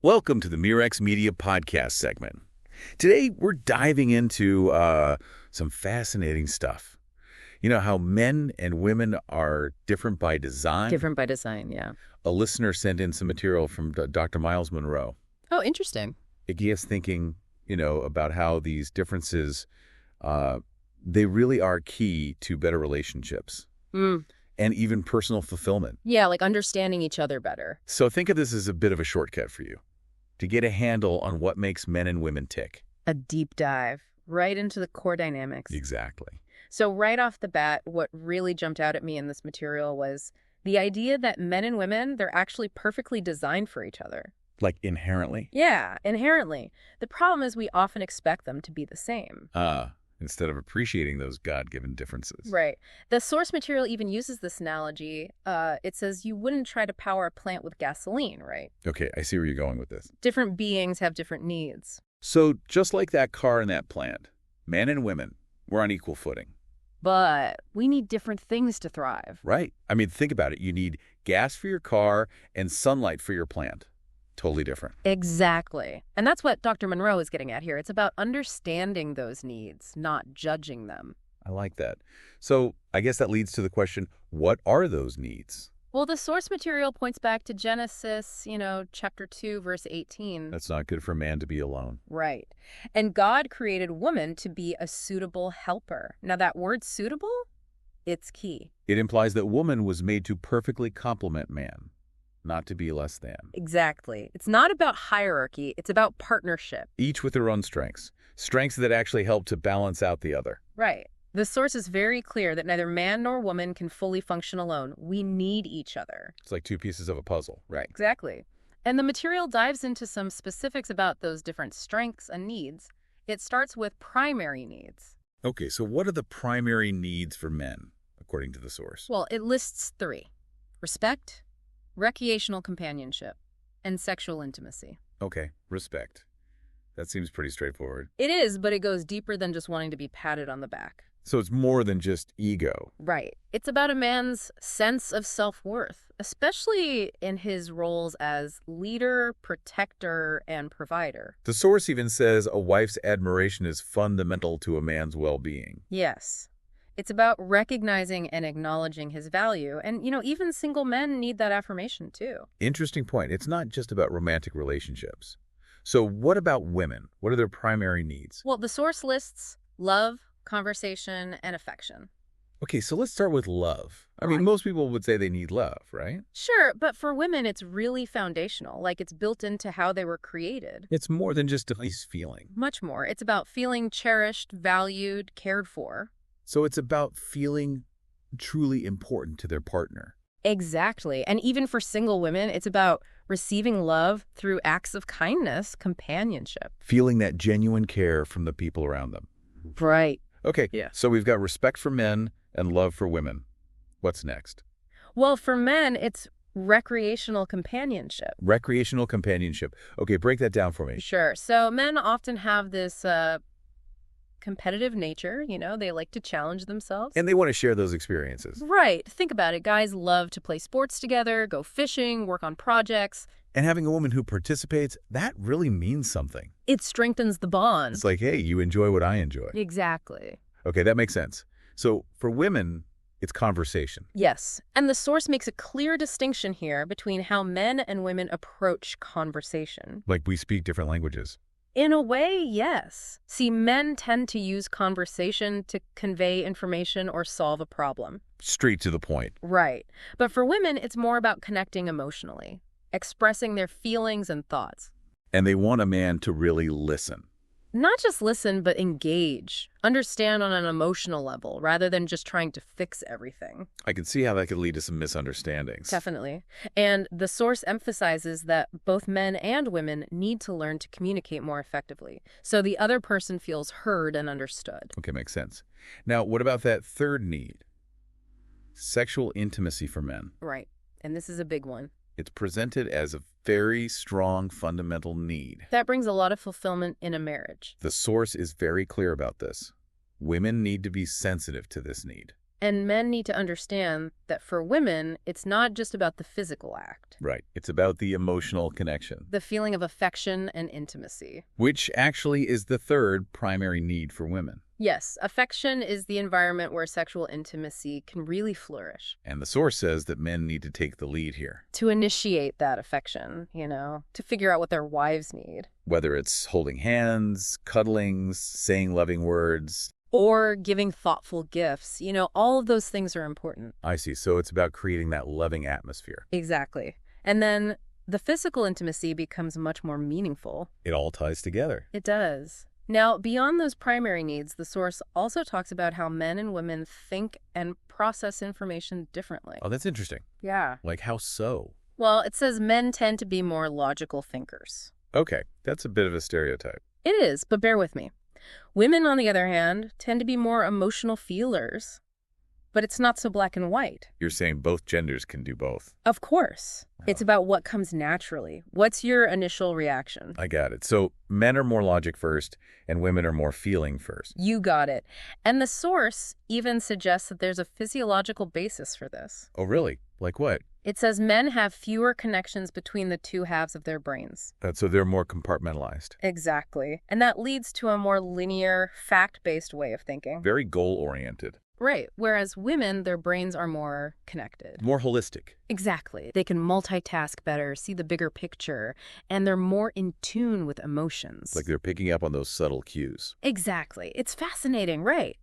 Welcome to the Mirex Media podcast segment. Today, we're diving into some fascinating stuff. You know how men and women are different by design? Different by design, yeah. A listener sent in some material from Dr. Myles Munroe. Oh, interesting. It gets thinking, about how these differences, they really are key to better relationships and even personal fulfillment. Yeah, like understanding each other better. So think of this as a bit of a shortcut for you to get a handle on what makes men and women tick. A deep dive right into the core dynamics. Exactly. So right off the bat, what really jumped out at me in this material was the idea that men and women, they're actually perfectly designed for each other. Like inherently? Yeah, inherently. The problem is we often expect them to be the same. Instead of appreciating those God-given differences. Right. The source material even uses this analogy. It says you wouldn't try to power a plant with gasoline, right? Okay, I see where you're going with this. Different beings have different needs. So just like that car and that plant, men and women, we're on equal footing. But we need different things to thrive. Right. I mean, think about it. You need gas for your car and sunlight for your plant. Totally different. Exactly. And that's what Dr. Munroe is getting at here. It's about understanding those needs, not judging them. I like that. So I guess that leads to the question, what are those needs? Well, the source material points back to Genesis, chapter 2, verse 18. That's not good for man to be alone. Right. And God created woman to be a suitable helper. Now, that word suitable, it's key. It implies that woman was made to perfectly complement man, not to be less than. Exactly. It's not about hierarchy. It's about partnership. Each with their own strengths. Strengths that actually help to balance out the other. Right. The source is very clear that neither man nor woman can fully function alone. We need each other. It's like two pieces of a puzzle, right? Exactly. And the material dives into some specifics about those different strengths and needs. It starts with primary needs. Okay, so what are the primary needs for men, according to the source? Well, it lists 3. Respect, recreational companionship, and sexual intimacy. Okay, respect. That seems pretty straightforward. It is, but it goes deeper than just wanting to be patted on the back. So it's more than just ego. Right. It's about a man's sense of self-worth, especially in his roles as leader, protector, and provider. The source even says a wife's admiration is fundamental to a man's well-being. Yes. It's about recognizing and acknowledging his value. And, even single men need that affirmation, too. Interesting point. It's not just about romantic relationships. So what about women? What are their primary needs? Well, the source lists love, conversation, and affection. Okay, so let's start with love. I mean, most people would say they need love, right? Sure, but for women, it's really foundational. Like, it's built into how they were created. It's more than just a nice feeling. Much more. It's about feeling cherished, valued, cared for. So it's about feeling truly important to their partner. Exactly. And even for single women, it's about receiving love through acts of kindness, companionship. Feeling that genuine care from the people around them. Right. Okay, Yeah. So we've got respect for men and love for women. What's next? Well, for men, it's recreational companionship. Recreational companionship. Okay, break that down for me. Sure. So men often have this competitive nature, they like to challenge themselves. And they want to share those experiences. Right. Think about it. Guys love to play sports together, go fishing, work on projects. And having a woman who participates, that really means something. It strengthens the bond. It's like, hey, you enjoy what I enjoy. Exactly. Okay, that makes sense. So for women, it's conversation. Yes. And the source makes a clear distinction here between how men and women approach conversation. Like we speak different languages. In a way, yes. See, men tend to use conversation to convey information or solve a problem. Straight to the point. Right. But for women, it's more about connecting emotionally, expressing their feelings and thoughts. And they want a man to really listen. Not just listen, but engage. Understand on an emotional level, rather than just trying to fix everything. I can see how that could lead to some misunderstandings. Definitely. And the source emphasizes that both men and women need to learn to communicate more effectively, so the other person feels heard and understood. Okay, makes sense. Now, what about that third need? Sexual intimacy for men. Right. And this is a big one. It's presented as a very strong fundamental need. That brings a lot of fulfillment in a marriage. The source is very clear about this. Women need to be sensitive to this need. And men need to understand that for women, it's not just about the physical act. Right. It's about the emotional connection, The feeling of affection and intimacy. which actually is the third primary need for women. Yes, affection is the environment where sexual intimacy can really flourish. And the source says that men need to take the lead here, To initiate that affection, to figure out what their wives need. whether it's holding hands, cuddlings, saying loving words. Or giving thoughtful gifts. All of those things are important. I see. So it's about creating that loving atmosphere. Exactly. And then the physical intimacy becomes much more meaningful. It all ties together. It does. Now, beyond those primary needs, the source also talks about how men and women think and process information differently. Oh, that's interesting. Yeah. Like how so? Well, it says men tend to be more logical thinkers. Okay, that's a bit of a stereotype. It is, but bear with me. Women, on the other hand, tend to be more emotional feelers. But it's not so black and white. You're saying both genders can do both. Of course. Oh. It's about what comes naturally. What's your initial reaction? I got it. So men are more logic first and women are more feeling first. You got it. And the source even suggests that there's a physiological basis for this. Oh, really? Like what? It says men have fewer connections between the two halves of their brains. So they're more compartmentalized. Exactly. And that leads to a more linear, fact-based way of thinking. Very goal-oriented. Right. Whereas women, their brains are more connected. More holistic. Exactly. They can multitask better, see the bigger picture, and they're more in tune with emotions. Like they're picking up on those subtle cues. Exactly. It's fascinating, right?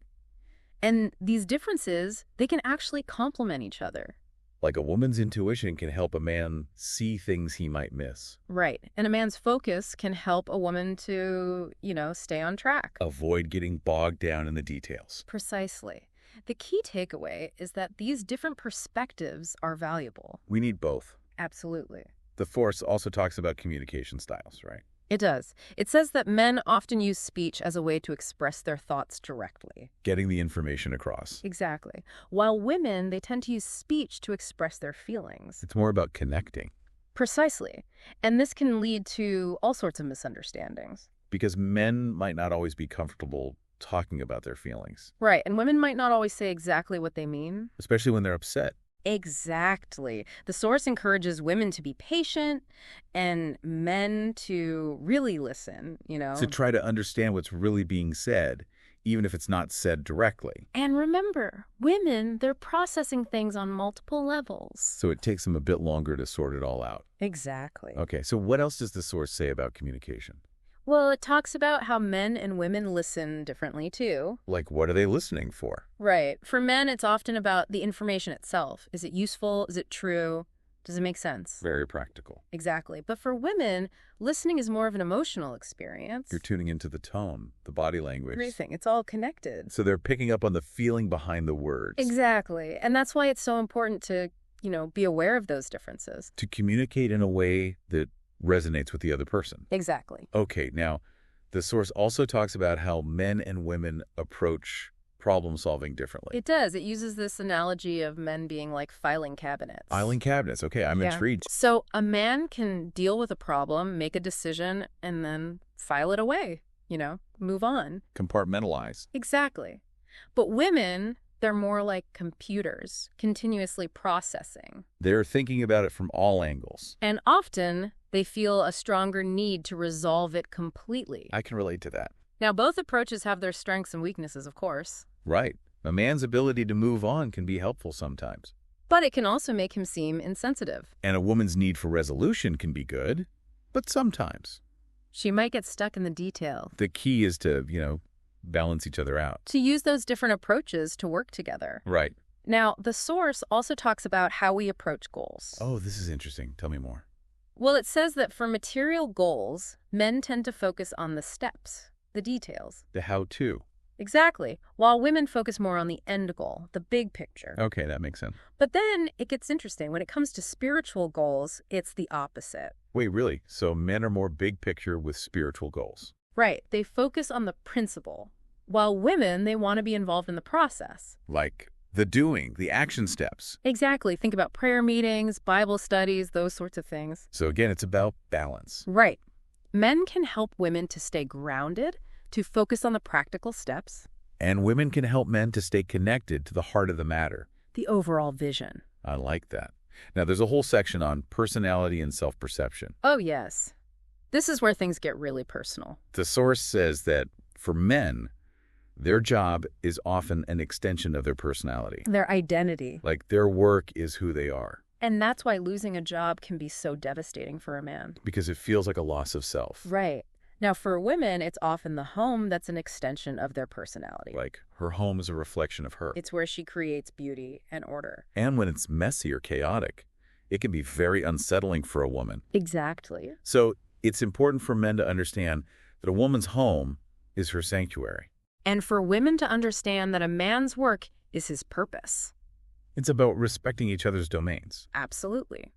And these differences, they can actually complement each other. Like a woman's intuition can help a man see things he might miss. Right. And a man's focus can help a woman to, stay on track. Avoid getting bogged down in the details. Precisely. The key takeaway is that these different perspectives are valuable. We need both. Absolutely. The Force also talks about communication styles, right? It does. It says that men often use speech as a way to express their thoughts directly. Getting the information across. Exactly. While women, they tend to use speech to express their feelings. It's more about connecting. Precisely. And this can lead to all sorts of misunderstandings. Because men might not always be comfortable talking about their feelings. Right. And women might not always say exactly what they mean. Especially when they're upset. Exactly. The source encourages women to be patient and men to really listen, To try to understand what's really being said, even if it's not said directly. And remember, women, they're processing things on multiple levels. So it takes them a bit longer to sort it all out. Exactly. Okay, so what else does the source say about communication? Well, it talks about how men and women listen differently, too. Like, what are they listening for? Right. For men, it's often about the information itself. Is it useful? Is it true? Does it make sense? Very practical. Exactly. But for women, listening is more of an emotional experience. You're tuning into the tone, the body language. Everything. It's all connected. So they're picking up on the feeling behind the words. Exactly. And that's why it's so important to, be aware of those differences. To communicate in a way that resonates with the other person. Exactly. Okay, now, the source also talks about how men and women approach problem solving differently. It does. It uses this analogy of men being like filing cabinets. Filing cabinets. Okay, I'm intrigued. So a man can deal with a problem, make a decision, and then file it away, move on. Compartmentalize. Exactly. But women, they're more like computers, continuously processing. They're thinking about it from all angles. And often, they feel a stronger need to resolve it completely. I can relate to that. Now, both approaches have their strengths and weaknesses, of course. Right. A man's ability to move on can be helpful sometimes. But it can also make him seem insensitive. And a woman's need for resolution can be good, but sometimes. She might get stuck in the detail. The key is to, balance each other out. To use those different approaches to work together. Right. Now, the source also talks about how we approach goals. Oh, this is interesting. Tell me more. Well, it says that for material goals, men tend to focus on the steps, the details. The how-to. Exactly. While women focus more on the end goal, the big picture. Okay, that makes sense. But then it gets interesting. When it comes to spiritual goals, it's the opposite. Wait, really? So men are more big picture with spiritual goals. Right. They focus on the principle, while women, they want to be involved in the process. Like the doing, the action steps. Exactly. Think about prayer meetings, Bible studies, those sorts of things. So again, it's about balance. Right. Men can help women to stay grounded, to focus on the practical steps. And women can help men to stay connected to the heart of the matter. The overall vision. I like that. Now, there's a whole section on personality and self-perception. Oh, yes. This is where things get really personal. The source says that for men, their job is often an extension of their personality. Their identity. Like their work is who they are. And that's why losing a job can be so devastating for a man. Because it feels like a loss of self. Right. Now, for women, it's often the home that's an extension of their personality. Like her home is a reflection of her. It's where she creates beauty and order. And when it's messy or chaotic, it can be very unsettling for a woman. Exactly. So it's important for men to understand that a woman's home is her sanctuary. And for women to understand that a man's work is his purpose. It's about respecting each other's domains. Absolutely.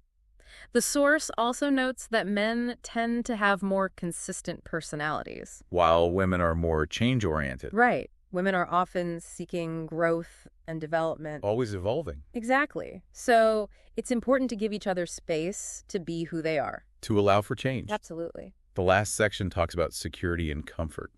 The source also notes that men tend to have more consistent personalities. While women are more change-oriented. Right. Women are often seeking growth and development. Always evolving. Exactly. So it's important to give each other space to be who they are. To allow for change. Absolutely. The last section talks about security and comfort.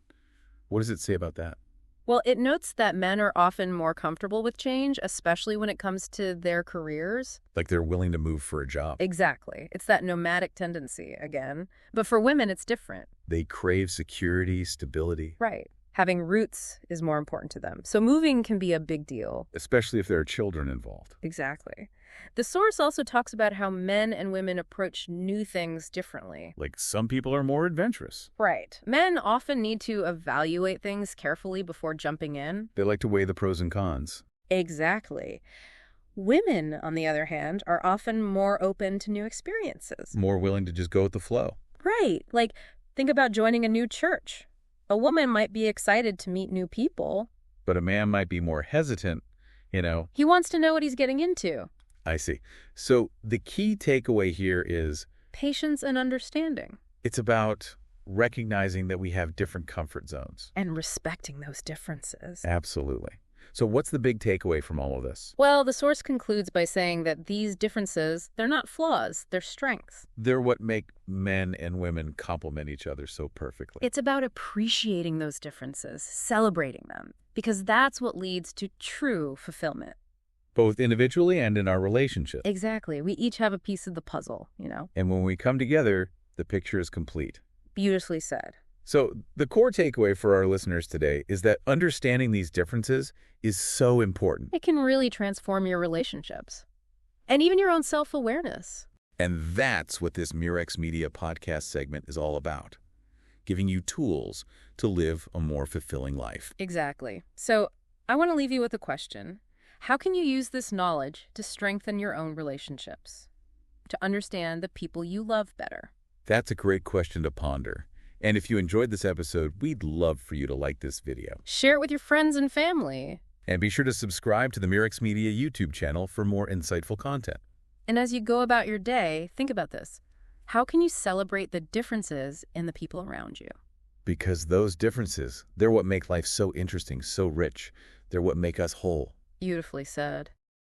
What does it say about that? Well, it notes that men are often more comfortable with change, especially when it comes to their careers. Like they're willing to move for a job. Exactly. It's that nomadic tendency again. But for women, it's different. They crave security, stability. Right. Having roots is more important to them. So moving can be a big deal. Especially if there are children involved. Exactly. The source also talks about how men and women approach new things differently. Like some people are more adventurous. Right. Men often need to evaluate things carefully before jumping in. They like to weigh the pros and cons. Exactly. Women, on the other hand, are often more open to new experiences. More willing to just go with the flow. Right. Like, think about joining a new church. A woman might be excited to meet new people. But a man might be more hesitant, He wants to know what he's getting into. I see. So the key takeaway here is Patience and understanding. it's about recognizing that we have different comfort zones. And respecting those differences. Absolutely. So what's the big takeaway from all of this? Well, the source concludes by saying that these differences, they're not flaws, they're strengths. They're what make men and women complement each other so perfectly. It's about appreciating those differences, celebrating them, because that's what leads to true fulfillment. Both individually and in our relationship. Exactly. We each have a piece of the puzzle, And when we come together, the picture is complete. Beautifully said. So the core takeaway for our listeners today is that understanding these differences is so important. It can really transform your relationships. And even your own self-awareness. And that's what this Murex Media podcast segment is all about. Giving you tools to live a more fulfilling life. Exactly. So I want to leave you with a question. How can you use this knowledge to strengthen your own relationships? To understand the people you love better? That's a great question to ponder. And if you enjoyed this episode, we'd love for you to like this video. Share it with your friends and family. And be sure to subscribe to the Murex Media YouTube channel for more insightful content. And as you go about your day, think about this. How can you celebrate the differences in the people around you? Because those differences, they're what make life so interesting, so rich. They're what make us whole. Beautifully said.